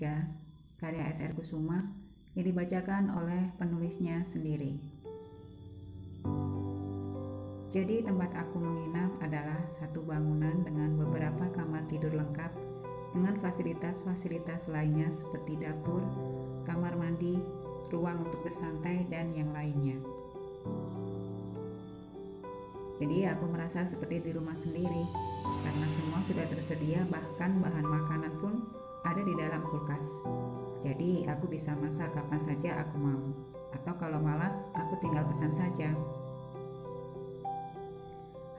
3 karya S.R. Kusuma yang dibacakan oleh penulisnya sendiri. Jadi tempat aku menginap adalah satu bangunan dengan beberapa kamar tidur lengkap dengan fasilitas-fasilitas lainnya seperti dapur, kamar mandi, ruang untuk bersantai, dan yang lainnya. Jadi aku merasa seperti di rumah sendiri karena semua sudah tersedia, bahkan bahan makanan pun ada di dalam kulkas. Jadi aku bisa masak kapan saja aku mau, atau kalau malas aku tinggal pesan saja.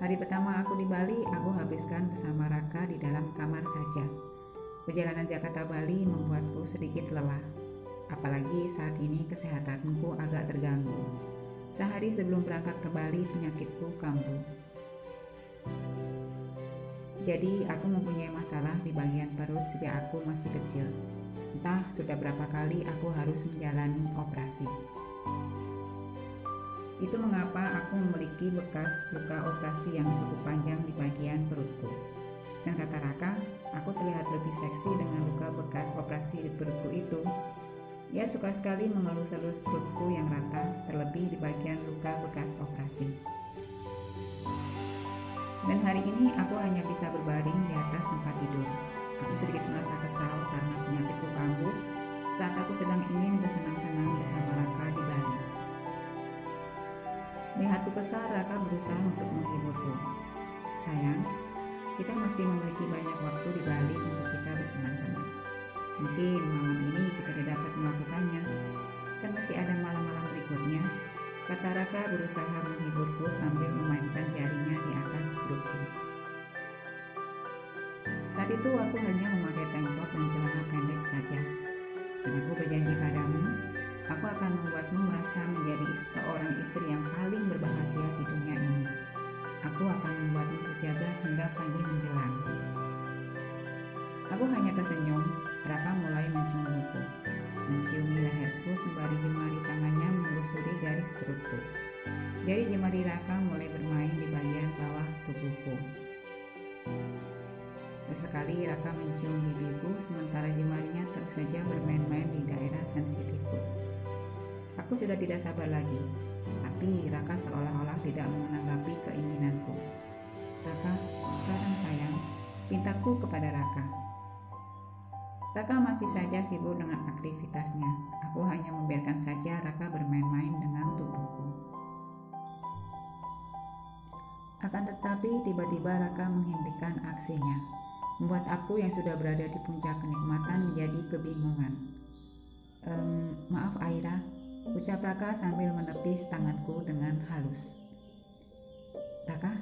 Hari pertama aku di Bali, aku habiskan bersama Raka di dalam kamar saja. Perjalanan Jakarta Bali membuatku sedikit lelah, apalagi saat ini kesehatanku agak terganggu. Sehari sebelum berangkat ke Bali, penyakitku kambuh. Jadi aku mempunyai masalah di bagian perut sejak aku masih kecil. Entah sudah berapa kali aku harus menjalani operasi. Itu mengapa aku memiliki bekas luka operasi yang cukup panjang di bagian perutku. Dan kata Raka, aku terlihat lebih seksi dengan luka bekas operasi di perutku itu. Ia suka sekali mengelus-elus perutku yang rata, terlebih di bagian luka bekas operasi. Dan hari ini aku hanya bisa berbaring di atas tempat tidur. Aku sedikit merasa kesal karena penyakitku kambuh saat aku sedang ingin bersenang-senang bersama Raka di Bali. Melihatku kesal, Raka berusaha untuk menghiburku. Sayang, kita masih memiliki banyak waktu di Bali untuk kita bersenang-senang. Mungkin malam ini kita tidak dapat melakukannya, kan masih ada malam-malam berikutnya, kata Raka berusaha menghiburku sambil memainkan jarinya di atas perutku. Saat itu aku hanya memakai tank top dan celana pendek saja. Dan aku berjanji padamu, aku akan membuatmu merasa menjadi seorang istri yang paling berbahagia di dunia ini. Aku akan membuatmu terjaga hingga pagi menjelang. Aku hanya tersenyum. Raka mulai menciumku, menciumi leherku sembari jemari tangannya menelusuri garis perutku. Jari jemari Raka mulai bermain di bagian bawah tubuhku. Sesekali Raka mencium bibirku sementara jemarinya terus saja bermain-main di daerah sensitifku. Aku sudah tidak sabar lagi, tapi Raka seolah-olah tidak menanggapi keinginanku. Raka, sekarang sayang, pintaku kepada Raka. Raka masih saja sibuk dengan aktivitasnya. Aku hanya membiarkan saja Raka bermain-main dengan tubuhku. Akan tetapi tiba-tiba Raka menghentikan aksinya, membuat aku yang sudah berada di puncak kenikmatan menjadi kebingungan. Maaf Aira, ucap Raka sambil menepis tanganku dengan halus. Raka,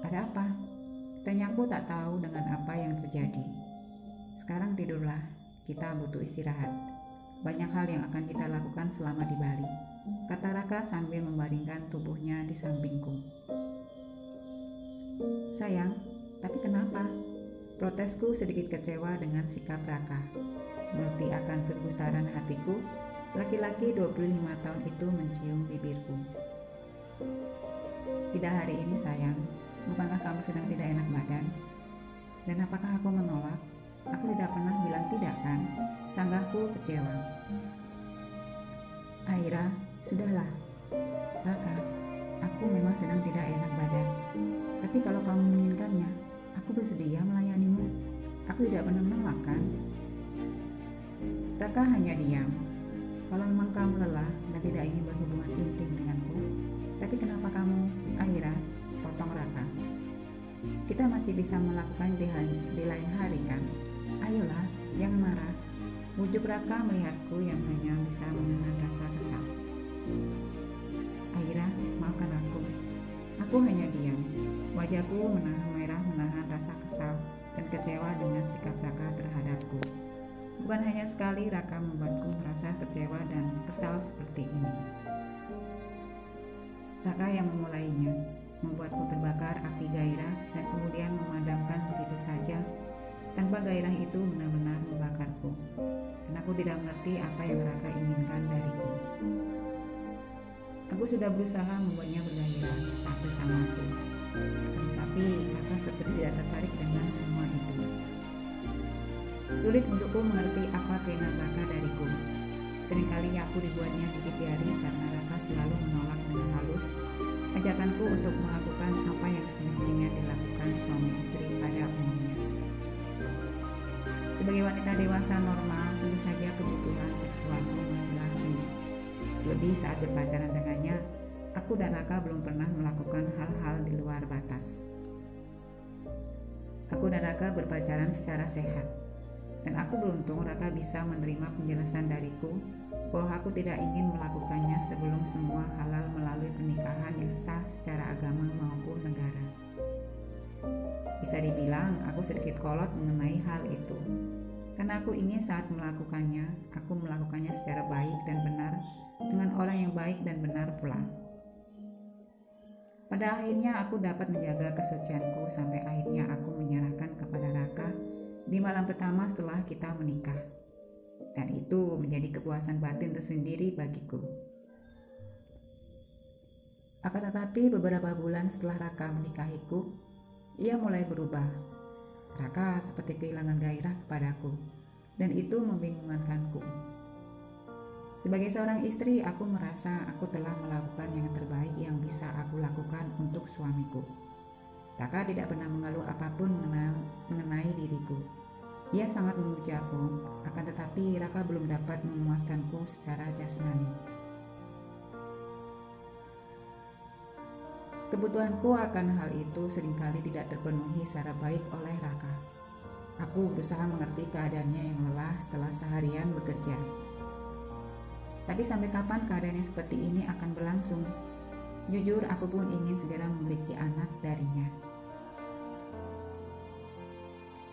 ada apa? Tanyaku tak tahu dengan apa yang terjadi. Sekarang tidurlah. Kita butuh istirahat. Banyak hal yang akan kita lakukan selama di Bali, kata Raka sambil membaringkan tubuhnya di sampingku. Sayang, tapi kenapa? Protesku sedikit kecewa dengan sikap Raka. Mengerti akan kegusaran hatiku, laki-laki 25 tahun itu mencium bibirku. Tidak hari ini sayang, bukankah kamu sedang tidak enak badan? Dan apakah aku menolak? Aku tidak pernah bilang tidak kan? Sanggahku kecewa. Aira, sudahlah. Raka, aku memang sedang tidak enak badan. Tapi kalau kamu menginginkannya, aku bersedia melayanimu. Aku tidak pernah menolak kan? Raka hanya diam. Kalau memang kamu lelah dan tidak ingin berhubungan intim denganku, tapi kenapa kamu, Aira, potong Raka? Kita masih bisa melakukan di lain hari kan? Ayolah, jangan marah. Bujuk Raka melihatku yang hanya bisa menahan rasa kesal. Aira, maafkan aku. Aku hanya diam. Wajahku merah menahan rasa kesal dan kecewa dengan sikap Raka terhadapku. Bukan hanya sekali Raka membuatku merasa kecewa dan kesal seperti ini. Raka yang memulainya, membuatku terbakar api gairah dan kemudian memadamkan begitu saja. Tanpa gairah itu benar-benar membakarku, dan aku tidak mengerti apa yang Raka inginkan dariku. Aku sudah berusaha membuatnya bergairah saat bersamaku, tetapi Raka seperti tidak tertarik dengan semua itu. Sulit untukku mengerti apa keinginan Raka dariku. Seringkali aku dibuatnya gigit jari karena Raka selalu menolak dengan halus ajakanku untuk melakukan apa yang semestinya dilakukan suami istri pada umumnya. Sebagai wanita dewasa normal, tentu saja kebutuhan seksualku masihlah tinggi. Terlebih saat berpacaran dengannya, aku dan Raka belum pernah melakukan hal-hal di luar batas. Aku dan Raka berpacaran secara sehat, dan aku beruntung Raka bisa menerima penjelasan dariku bahwa aku tidak ingin melakukannya sebelum semua halal melalui pernikahan yang sah secara agama maupun negara. Bisa dibilang aku sedikit kolot mengenai hal itu, karena aku ingin saat melakukannya, aku melakukannya secara baik dan benar dengan orang yang baik dan benar pula. Pada akhirnya aku dapat menjaga kesucianku sampai akhirnya aku menyerahkan kepada Raka di malam pertama setelah kita menikah. Dan itu menjadi kepuasan batin tersendiri bagiku. Akan tetapi beberapa bulan setelah Raka menikahiku, ia mulai berubah. Raka seperti kehilangan gairah kepadaku, dan itu membingungkanku. Sebagai seorang istri, aku merasa aku telah melakukan yang terbaik yang bisa aku lakukan untuk suamiku. Raka tidak pernah mengeluh apapun mengenai diriku. Ia sangat memuji aku, akan tetapi Raka belum dapat memuaskanku secara jasmani. Kebutuhanku akan hal itu seringkali tidak terpenuhi secara baik oleh Raka. Aku berusaha mengerti keadaannya yang lelah setelah seharian bekerja. Tapi sampai kapan keadaan yang seperti ini akan berlangsung? Jujur, aku pun ingin segera memiliki anak darinya.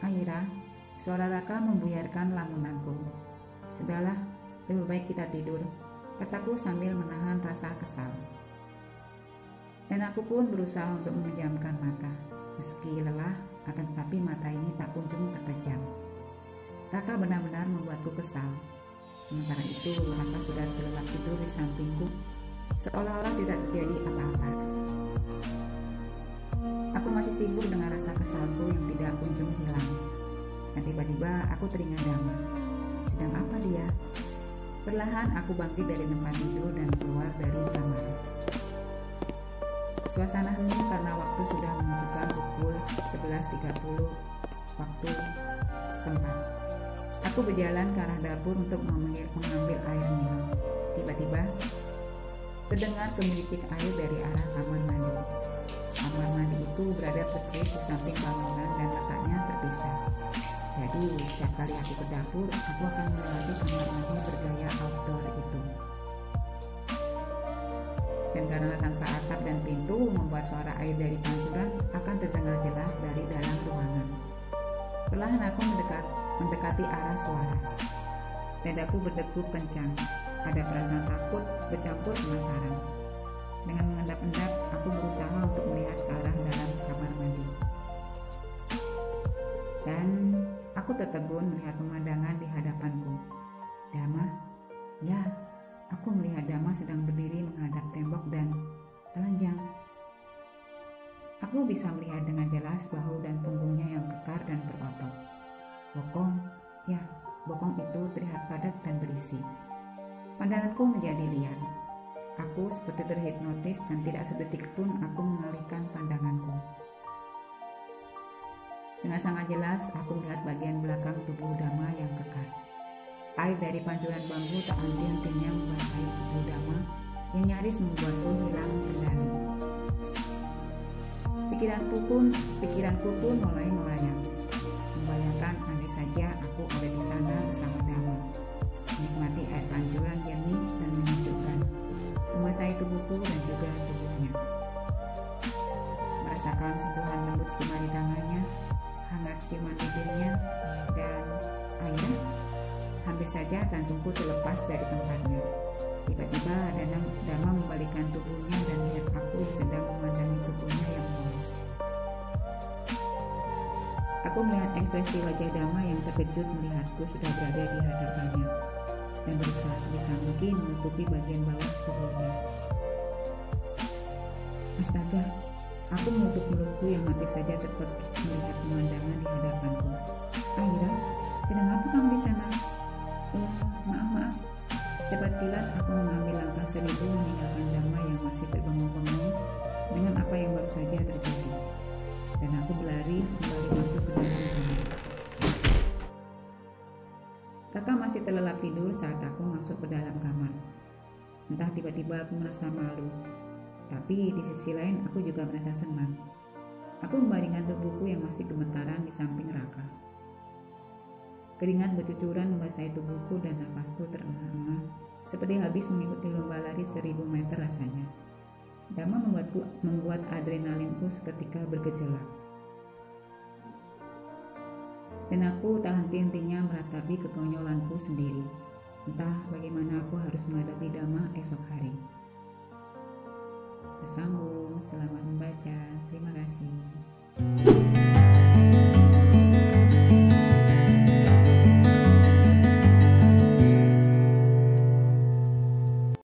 Aira, suara Raka membuyarkan lamunanku. Sudahlah, lebih baik kita tidur, kataku sambil menahan rasa kesal. Dan aku pun berusaha untuk memejamkan mata. Meski lelah, akan tetapi mata ini tak kunjung terpejam. Raka benar-benar membuatku kesal. Sementara itu, Raka sudah terlelap tidur di sampingku, seolah-olah tidak terjadi apa-apa. Aku masih sibuk dengan rasa kesalku yang tidak kunjung hilang. Dan tiba-tiba aku teringat Dama. Sedang apa dia? Perlahan aku bangkit dari tempat tidur dan keluar dari kamar. Suasana hening karena waktu sudah menunjukkan pukul 11.30 waktu setempat. Aku berjalan ke arah dapur untuk mengambil air minum. Tiba-tiba terdengar gemericik air dari arah kamar mandi. Kamar mandi itu berada persis di samping bangunan dan letaknya terpisah. Jadi setiap kali aku ke dapur, aku akan melewati kamar mandi bergaya outdoor itu. Dan karena tanpa atap dan pintu, membuat suara air dari pancuran akan terdengar jelas dari dalam ruangan. Perlahan aku mendekati arah suara. Dadaku berdegup kencang. Ada perasaan takut bercampur penasaran. Dengan mengendap-endap, aku berusaha untuk melihat ke arah dalam kamar mandi. Dan aku tertegun melihat pemandangan di hadapanku. Dama? Ya, aku melihat Dama sedang berdiri menghadap tembok dan telanjang. Aku bisa melihat dengan jelas bahu dan punggungnya yang kekar dan berotot. Bokong, ya, bokong itu terlihat padat dan berisi. Pandanganku menjadi liar. Aku seperti terhipnotis dan tidak sedetik pun aku mengalihkan pandanganku. Dengan sangat jelas aku melihat bagian belakang tubuh Dama yang kekar. Air dari pancuran bambu tak henti-hentinya membasahi tubuh Dama yang nyaris membuatku hilang kendali. Pikiranku pun mulai melayang. Membayangkan andai saja aku ada di sana bersama Dama, menikmati air pancuran jernih dan menyejukkan, membasahi tubuhku dan juga tubuhnya. Merasakan sentuhan lembut jemari tangannya, hangat ciuman bibirnya, dan akhirnya hampir saja jantungku terlepas dari tempatnya. Tiba-tiba Dama membalikkan tubuhnya dan melihat aku yang sedang memandangi tubuhnya yang mulus. Aku melihat ekspresi wajah Dama yang terkejut melihatku sudah berada di hadapannya dan berusaha sebisa mungkin menutupi bagian bawah tubuhnya. Astaga, aku menutup mulutku yang hampir saja terpekik melihat pemandangan di hadapanku. Aira, Sedang apa kamu di sana? Maaf. Secepat kilat aku mengambil langkah seribu meninggalkan Dhamma yang masih terbengung-bengung dengan apa yang baru saja terjadi. Dan aku berlari kembali masuk ke dalam kamar. Raka masih terlelap tidur saat aku masuk ke dalam kamar. Entah tiba-tiba aku merasa malu, tapi di sisi lain aku juga merasa senang. Aku membaringkan tubuhku yang masih gemetaran di samping Raka. Keringat bercucuran membasahi tubuhku dan nafasku terengah-engah, seperti habis mengikuti lomba lari 1000 meter rasanya. Dhamma membuat adrenalinku seketika bergejolak. Dan aku tak henti-hentinya meratapi kekonyolanku sendiri. Entah bagaimana aku harus menghadapi Dhamma esok hari. Tersambung, selamat membaca, terima kasih.